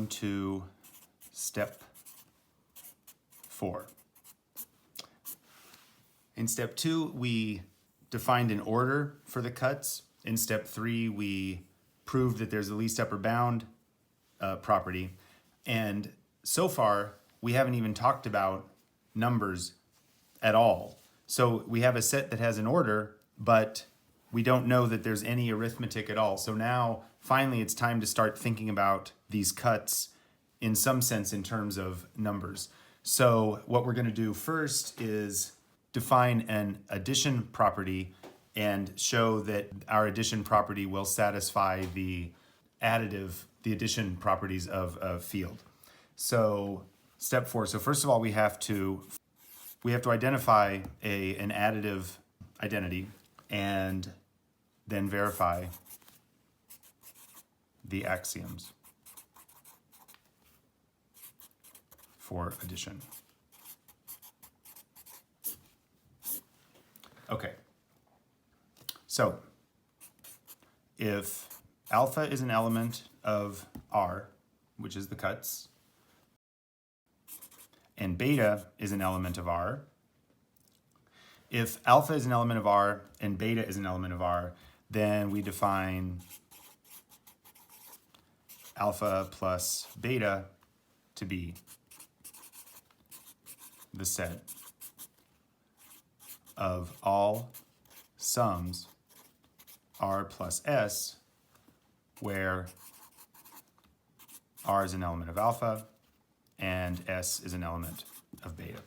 on to step 4. In step 2, we defined an order for the cuts. In step 3, we proved that there's a least upper bound property. And so far, we haven't even talked about numbers at all. So we have a set that has an order, but we don't know that there's any arithmetic at all. So now, finally, it's time to start thinking about these cuts in some sense in terms of numbers. So what we're going to do first is define an addition property and show that our addition property will satisfy the addition properties of a field. So step 4. So first of all, we have to identify an additive identity and then verify the axioms for addition. Okay. So if alpha is an element of R, which is the cuts, and beta is an element of R, if alpha is an element of R and beta is an element of R, then we define alpha plus beta to be the set of all sums R plus S, where R is an element of alpha and S is an element of beta.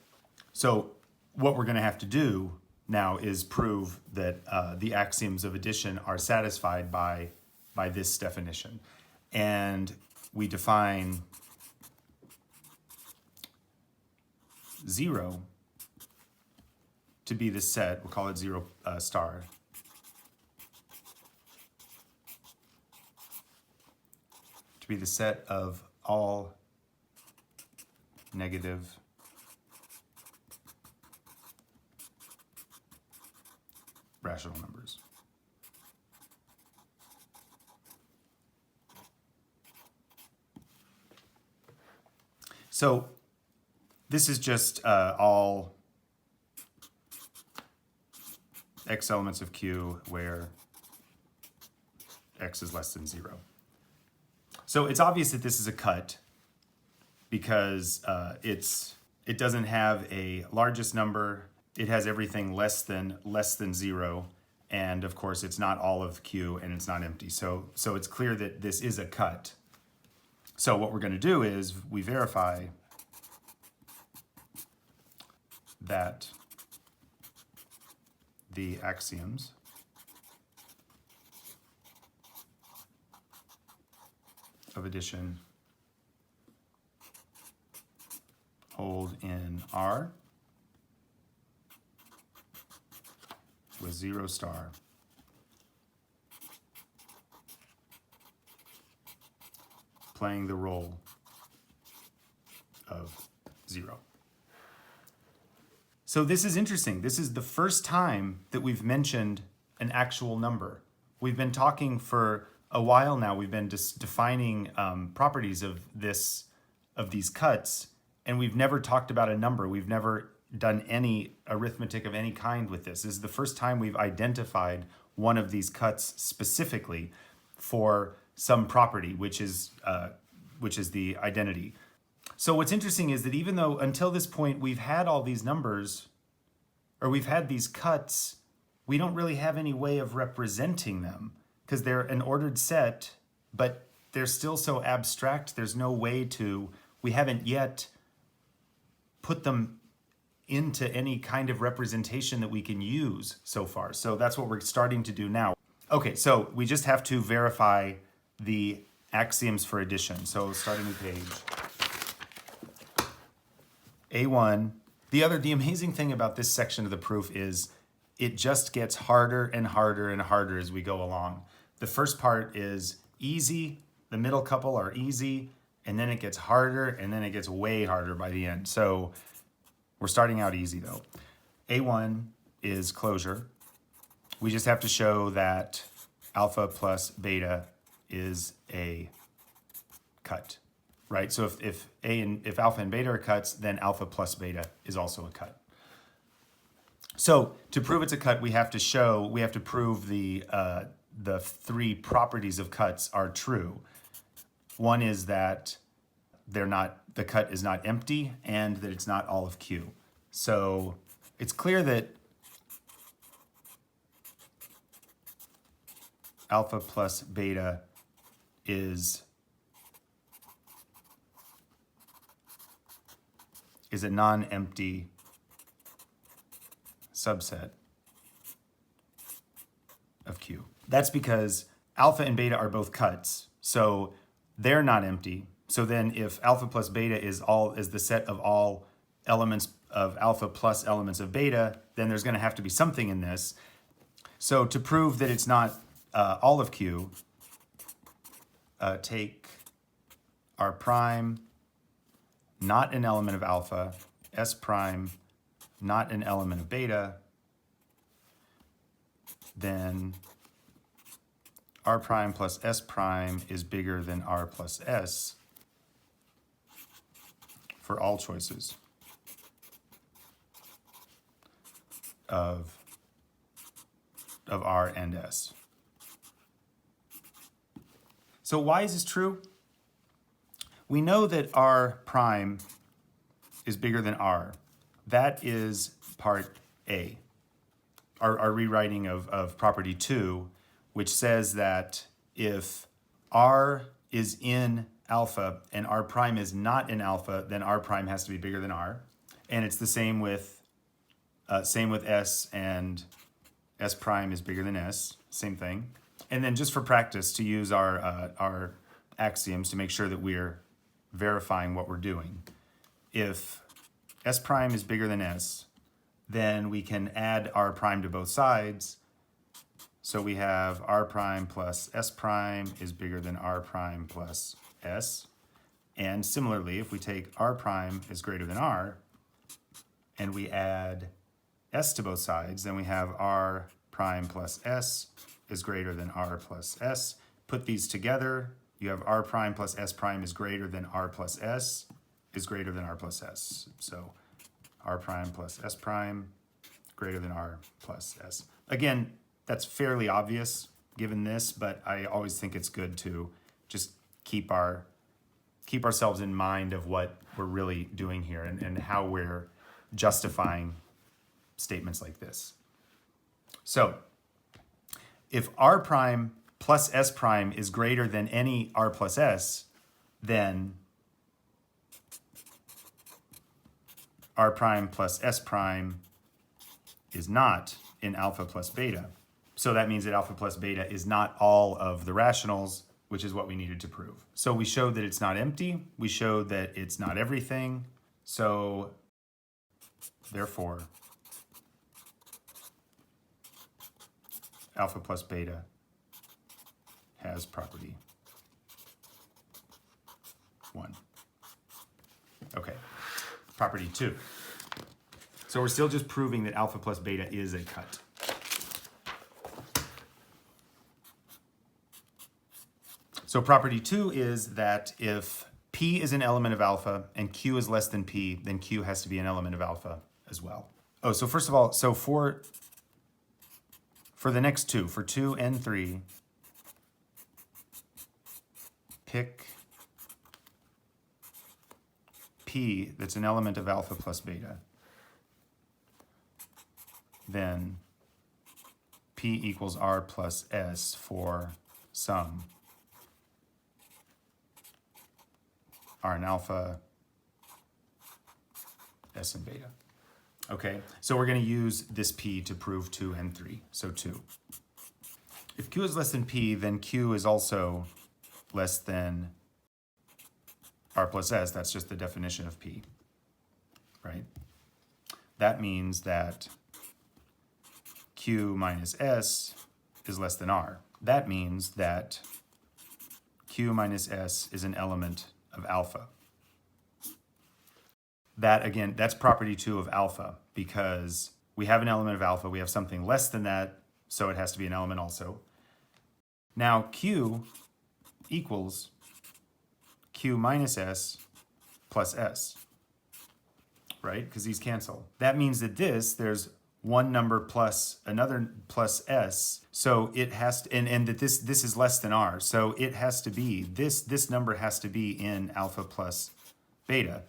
So what we're going to have to do now is prove that the axioms of addition are satisfied by this definition. And we define 0 to be the set, we'll call it 0 star, to be the set of all negative rational numbers. So this is just all x elements of Q where x is less than 0. So it's obvious that this is a cut because it doesn't have a largest number. It has everything less than 0, and of course it's not all of Q and it's not empty. So it's clear that this is a cut. So what we're going to do is we verify that the axioms of addition hold in R with 0 star playing the role of 0. So this is interesting. This is the first time that we've mentioned an actual number. We've been talking for a while now. We've been just defining properties of these cuts, and we've never talked about a number. We've never done any arithmetic of any kind with this. This is the first time we've identified one of these cuts specifically for some property, which is the identity. So what's interesting is that even though until this point we've had all these numbers, or we've had these cuts, we don't really have any way of representing them because they're an ordered set, but they're still so abstract. There's no way we haven't yet put them into any kind of representation that we can use so far. So that's what we're starting to do now. Okay, so we just have to verify the axioms for addition. So starting with page A1. The amazing thing about this section of the proof is it just gets harder and harder and harder as we go along. The first part is easy, the middle couple are easy, and then it gets harder, and then it gets way harder by the end. So we're starting out easy though. A1 is closure. We just have to show that alpha plus beta is a cut. right? So if alpha and beta are cuts, then alpha plus beta is also a cut. So to prove it's a cut, we have to prove the three properties of cuts are true. One is that the cut is not empty and that it's not all of Q. So it's clear that alpha plus beta is a non-empty subset of Q. That's because alpha and beta are both cuts, so they're not empty. So then if alpha plus beta is the set of all elements of alpha plus elements of beta, then there's going to have to be something in this. So to prove that it's not all of Q, take R prime, not an element of alpha, S prime, not an element of beta, then R prime plus S prime is bigger than R plus S for all choices of R and S. So why is this true? We know that R prime is bigger than R. That is part A, our rewriting of property 2, which says that if R is in alpha and R prime is not in alpha, then R prime has to be bigger than R. And it's the same with S, and S prime is bigger than S, same thing. And then just for practice, to use our axioms to make sure that we're verifying what we're doing. If S prime is bigger than S, then we can add R prime to both sides. So we have R prime plus S prime is bigger than R prime plus S. And similarly, if we take R prime is greater than R, and we add S to both sides, then we have R prime plus S is greater than R plus S. Put these together, you have R prime plus S prime is greater than R plus S is greater than R plus S. So R prime plus S prime greater than R plus S. Again, that's fairly obvious given this, but I always think it's good to just keep ourselves in mind of what we're really doing here and how we're justifying statements like this. So if R prime plus S prime is greater than any R plus S, then R prime plus S prime is not in alpha plus beta. So that means that alpha plus beta is not all of the rationals, which is what we needed to prove. So we showed that it's not empty. We showed that it's not everything. So therefore, alpha plus beta has property 1. Okay, property 2. So we're still just proving that alpha plus beta is a cut. So property 2 is that if P is an element of alpha and Q is less than P, then Q has to be an element of alpha as well. Oh, so first of all, so for the next two, for 2 and 3, pick P that's an element of alpha plus beta. Then P equals R plus S for some R and alpha, S and beta. Okay, so we're going to use this P to prove 2 and 3. So 2. If Q is less than P, then Q is also less than R plus S. That's just the definition of P, right? That means that Q minus S is less than R. That means that Q minus S is an element of alpha. That, again, that's property 2 of alpha, because we have an element of alpha, we have something less than that, so it has to be an element also. Now Q q minus s plus s, right? Because these cancel. That means that there's one number plus another plus s, so it has to, and that this is less than r, so it has to be, this number has to be in alpha plus beta.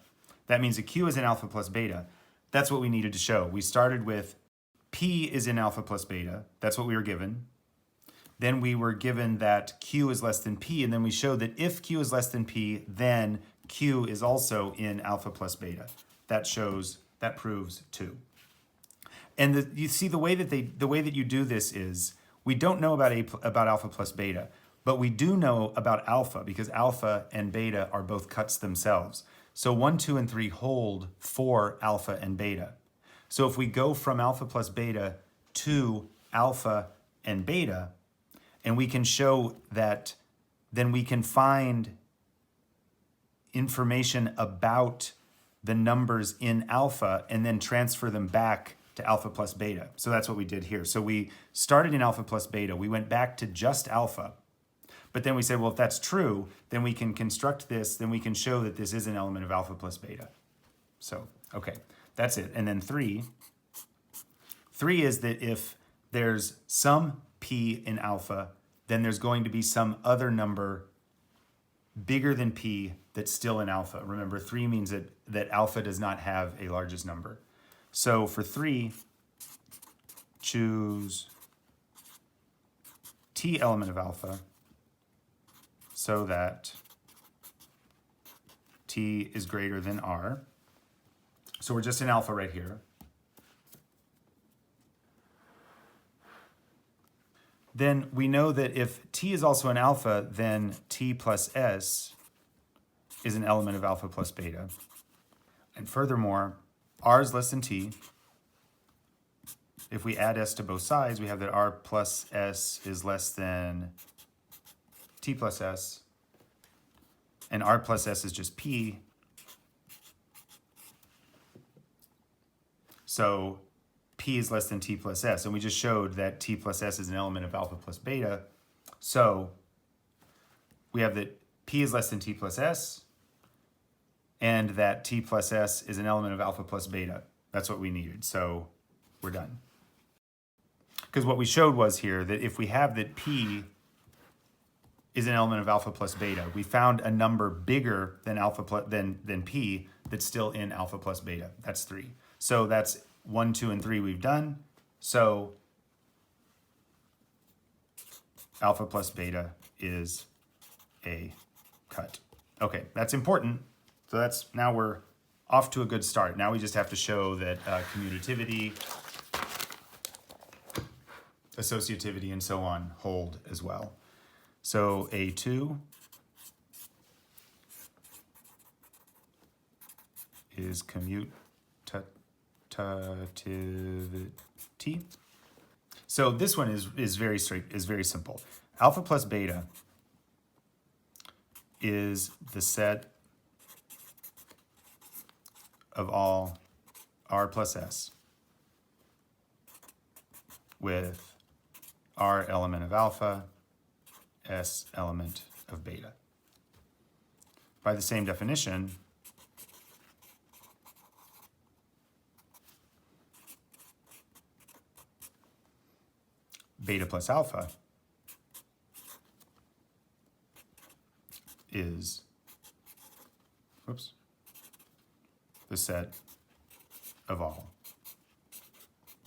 That means that q is in alpha plus beta. That's what we needed to show. We started with p is in alpha plus beta. That's what we were given. Then we were given that q is less than p, and then we showed that if q is less than p, then q is also in alpha plus beta. That proves 2. And you see the way that you do this is, we don't know about alpha plus beta, but we do know about alpha because alpha and beta are both cuts themselves. So 1, 2, and 3 hold for alpha and beta. So if we go from alpha plus beta to alpha and beta, and we can show that, then we can find information about the numbers in alpha and then transfer them back to alpha plus beta. So that's what we did here. So we started in alpha plus beta. We went back to just alpha. But then we said, well, if that's true, then we can construct this. Then we can show that this is an element of alpha plus beta. So, okay, that's it. And then 3 is that if there's some p in alpha, then there's going to be some other number bigger than p that's still in alpha. Remember, 3 means that alpha does not have a largest number. So for 3, choose t element of alpha so that t is greater than r. So we're just in alpha right here. Then we know that if t is also an alpha, then t plus s is an element of alpha plus beta. And furthermore, r is less than t. If we add s to both sides, we have that r plus s is less than t plus s. And r plus s is just p. So p is less than t plus s. And we just showed that t plus s is an element of alpha plus beta. So we have that p is less than t plus s, and that t plus s is an element of alpha plus beta. That's what we needed. So we're done. Because what we showed was here that if we have that p is an element of alpha plus beta, we found a number bigger than alpha plus than p that's still in alpha plus beta. That's 3. So that's 1, 2, and 3 we've done. So alpha plus beta is a cut. Okay, that's important. So that's, now we're off to a good start. Now we just have to show that commutativity, associativity, and so on hold as well. So A2 is commutativity. So this one is very simple. Alpha plus beta is the set of all r plus s with r element of alpha, s element of beta. By the same definition, beta plus alpha is, the set of all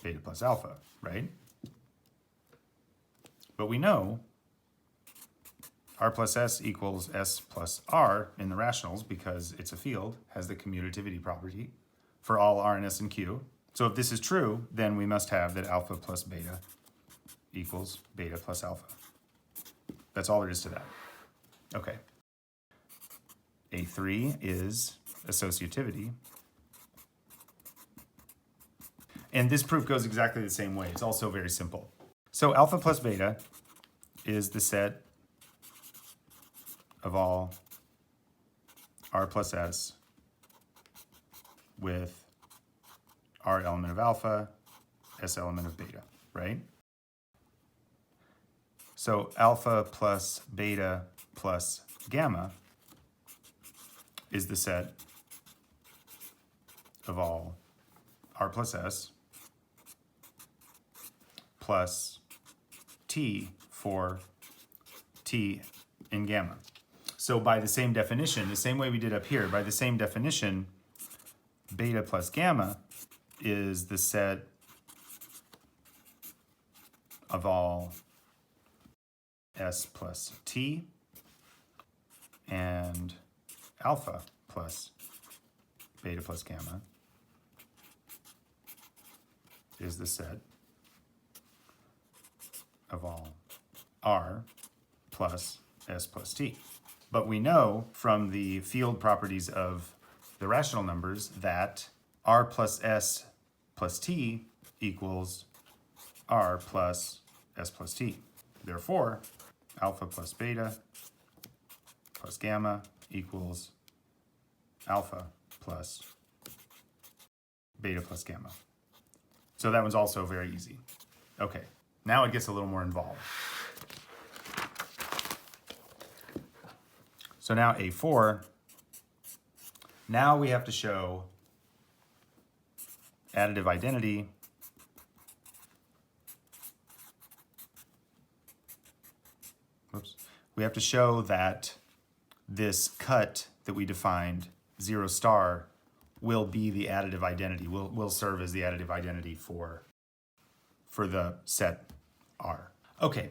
beta plus alpha, right? But we know r plus s equals s plus r in the rationals because it's a field, has the commutativity property for all r and s and q. So if this is true, then we must have that alpha plus beta equals beta plus alpha. That's all there is to that. Okay. A3 is associativity. And this proof goes exactly the same way. It's also very simple. So alpha plus beta is the set of all r plus s with r element of alpha, s element of beta, right? So alpha plus beta plus gamma is the set of all r plus s plus t for t in gamma. So by the same definition, the same way we did up here, by the same definition, beta plus gamma is the set of all s plus t, and alpha plus beta plus gamma is the set of all r plus s plus t. But we know from the field properties of the rational numbers that r plus s plus t equals r plus s plus t. Therefore, alpha plus beta plus gamma equals alpha plus beta plus gamma. So that one's also very easy. Okay, now it gets a little more involved. So now A4, now we have to show additive identity we have to show that this cut that we defined, 0 star, will be the additive identity, will serve as the additive identity for the set R. Okay,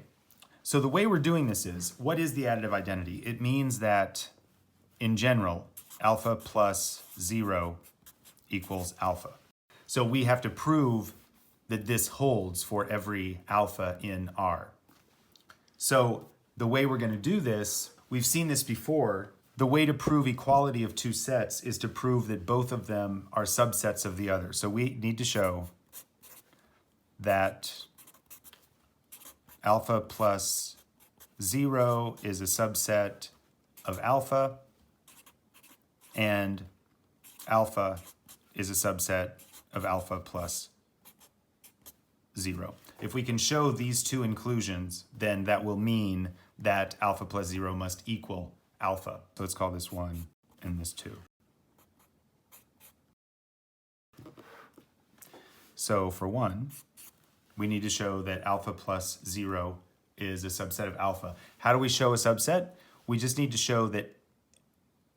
so the way we're doing this is, what is the additive identity? It means that, in general, alpha plus 0 equals alpha. So we have to prove that this holds for every alpha in R. So the way we're going to do this, we've seen this before. The way to prove equality of two sets is to prove that both of them are subsets of the other. So we need to show that alpha plus 0 is a subset of alpha, and alpha is a subset of alpha plus 0. If we can show these two inclusions, then that will mean that alpha plus 0 must equal alpha. So let's call this 1 and this 2. So for 1, we need to show that alpha plus 0 is a subset of alpha. How do we show a subset? We just need to show that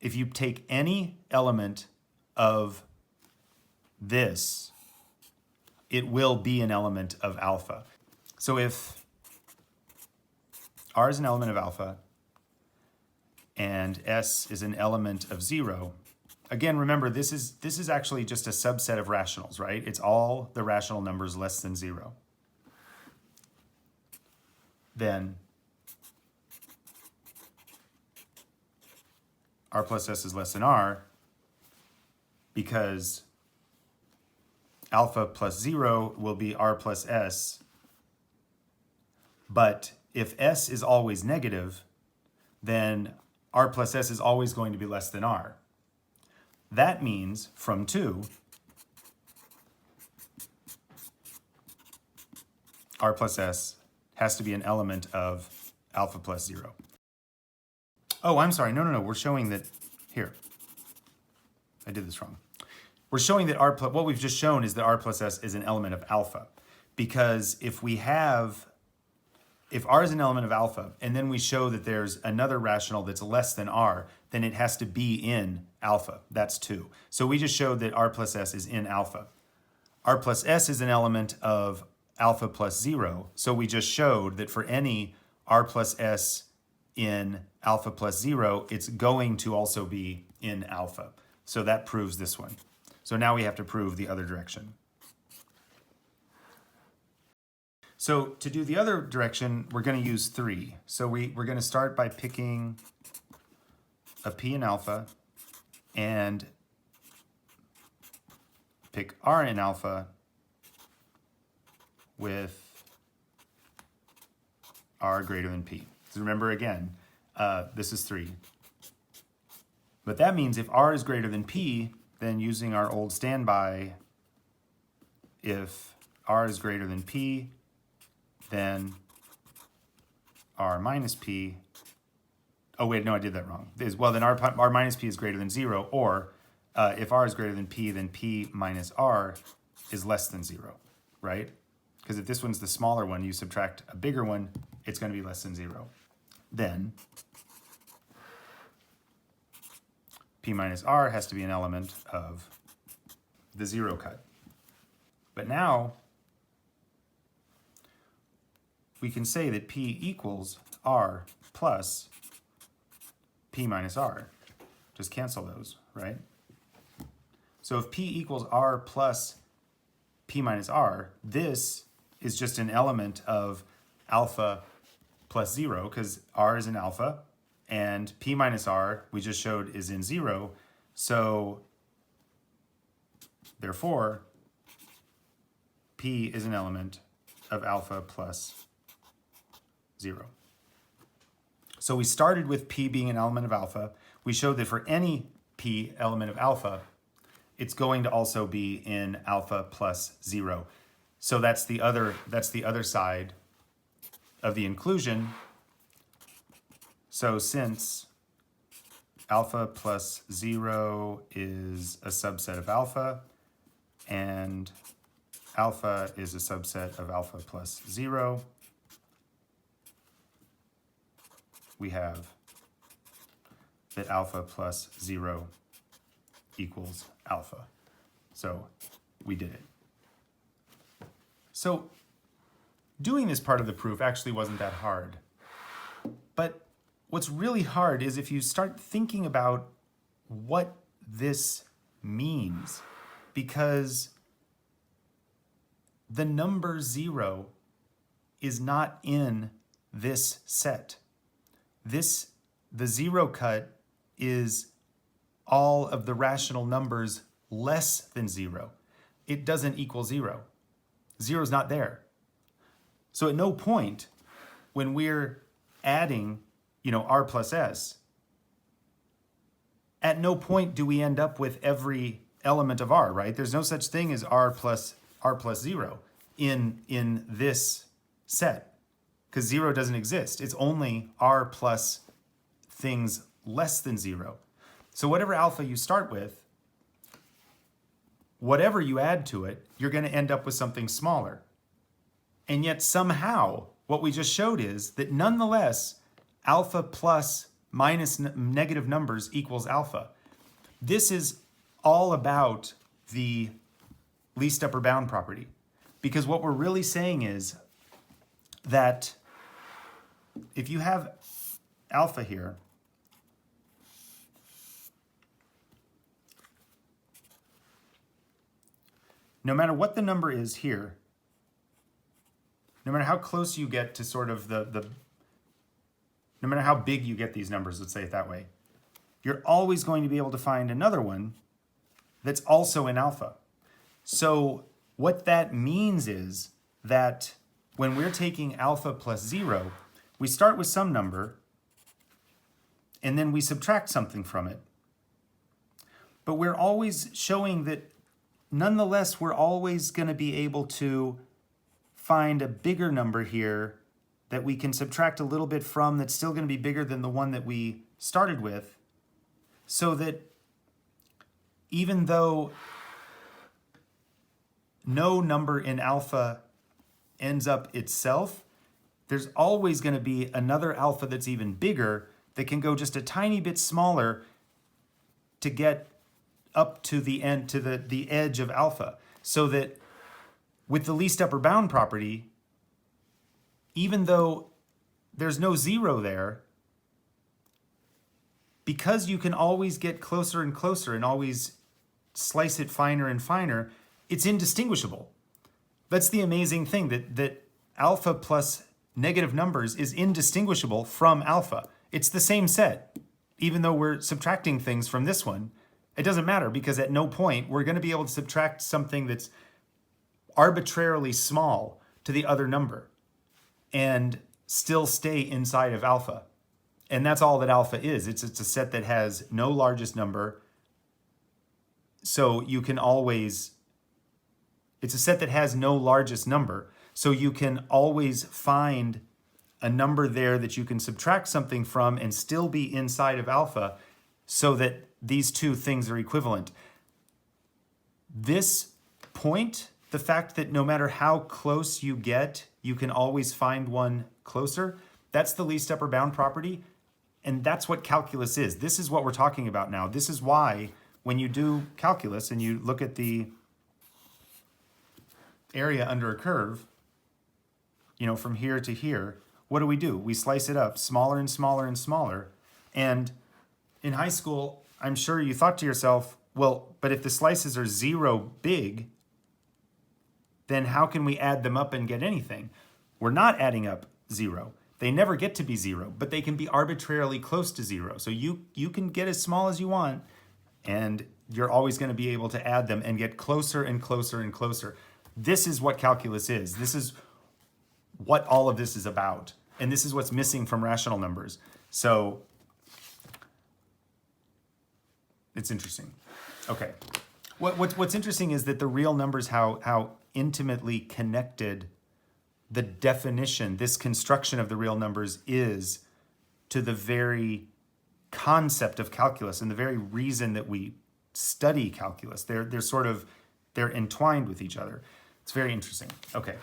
if you take any element of this, it will be an element of alpha. So if R is an element of alpha and S is an element of 0, again, remember, this is actually just a subset of rationals, right? It's all the rational numbers less than 0. Then R plus S is less than R because alpha plus 0 will be R plus S. But if S is always negative, then R plus S is always going to be less than R. That means from 2, R plus S has to be an element of alpha plus 0. Oh, I'm sorry. No. We're showing that here. I did this wrong. We're showing that what we've just shown is that R plus S is an element of alpha. Because if R is an element of alpha, and then we show that there's another rational that's less than R, then it has to be in alpha. That's 2. So we just showed that R plus S is in alpha. R plus S is an element of alpha plus 0. So we just showed that for any R plus S in alpha plus 0, it's going to also be in alpha. So that proves this one. So now we have to prove the other direction. So to do the other direction, we're going to use 3. So we're going to start by picking a P in alpha and pick R in alpha with R greater than P. So remember again, this is 3. But that means if R is greater than P, then using our old standby, if R is greater than P, then R minus P oh wait, no, I did that wrong. Well, then r minus p is greater than 0, or if r is greater than p, then p minus r is less than 0, right? Because if this one's the smaller one, you subtract a bigger one, it's going to be less than 0. Then p minus r has to be an element of the 0 cut. But now we can say that p equals r plus p minus r. Just cancel those, right? So if p equals r plus p minus r, this is just an element of alpha plus 0, because r is in alpha, and p minus r, we just showed, is in 0. So therefore, p is an element of alpha plus 0. So we started with p being an element of alpha. We showed that for any p element of alpha, it's going to also be in alpha plus 0. So that's the other side of the inclusion. So since alpha plus 0 is a subset of alpha, and alpha is a subset of alpha plus 0, we have that alpha plus 0 equals alpha. So we did it. So doing this part of the proof actually wasn't that hard. But what's really hard is if you start thinking about what this means, because the number 0 is not in this set. The 0 cut is all of the rational numbers less than 0. It doesn't equal 0. 0 is not there. So at no point when we're adding, r plus s, at no point do we end up with every element of r, right? There's no such thing as r plus 0 in this set, because 0 doesn't exist. It's only r plus things less than 0. So whatever alpha you start with, whatever you add to it, you're going to end up with something smaller. And yet somehow what we just showed is that nonetheless, alpha plus minus negative numbers equals alpha. This is all about the least upper bound property. Because what we're really saying is that if you have alpha here, no matter what the number is here, no matter how close you get to sort of no matter how big you get these numbers, let's say it that way, you're always going to be able to find another one that's also in alpha. So what that means is that when we're taking alpha plus 0, we start with some number, and then we subtract something from it. But we're always showing that nonetheless, we're always going to be able to find a bigger number here that we can subtract a little bit from that's still going to be bigger than the one that we started with, so that even though no number in alpha ends up itself, there's always going to be another alpha that's even bigger that can go just a tiny bit smaller to get up to the end, to the edge of alpha. So that with the least upper bound property, even though there's no 0 there, because you can always get closer and closer and always slice it finer and finer, it's indistinguishable. That's the amazing thing, that alpha plus negative numbers is indistinguishable from alpha. It's the same set. Even though we're subtracting things from this one, it doesn't matter, because at no point we're going to be able to subtract something that's arbitrarily small to the other number and still stay inside of alpha. And that's all that alpha is. It's a set that has no largest number. So you can always, it's a set that has no largest number. So you can always find a number there that you can subtract something from and still be inside of alpha so that these two things are equivalent. This point, the fact that no matter how close you get, you can always find one closer, that's the least upper bound property. And that's what calculus is. This is what we're talking about now. This is why when you do calculus and you look at the area under a curve, you know, from here to here, what do? We slice it up smaller and smaller and smaller. And in high school, I'm sure you thought to yourself, well, but if the slices are 0 big, then how can we add them up and get anything? We're not adding up 0. They never get to be 0, but they can be arbitrarily close to 0. So you can get as small as you want, and you're always going to be able to add them and get closer and closer and closer. This is what calculus is. This is what all of this is about. And this is what's missing from rational numbers. So it's interesting. Okay. What's interesting is that the real numbers, how intimately connected the definition, this construction of the real numbers is to the very concept of calculus and the very reason that we study calculus. They're entwined with each other. It's very interesting. Okay.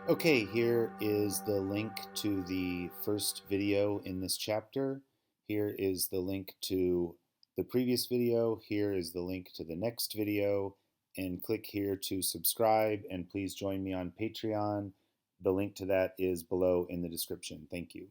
Okay, here is the link to the first video in this chapter. Here is the link to the previous video. Here is the link to the next video. And click here to subscribe. And please join me on Patreon. The link to that is below in the description. Thank you.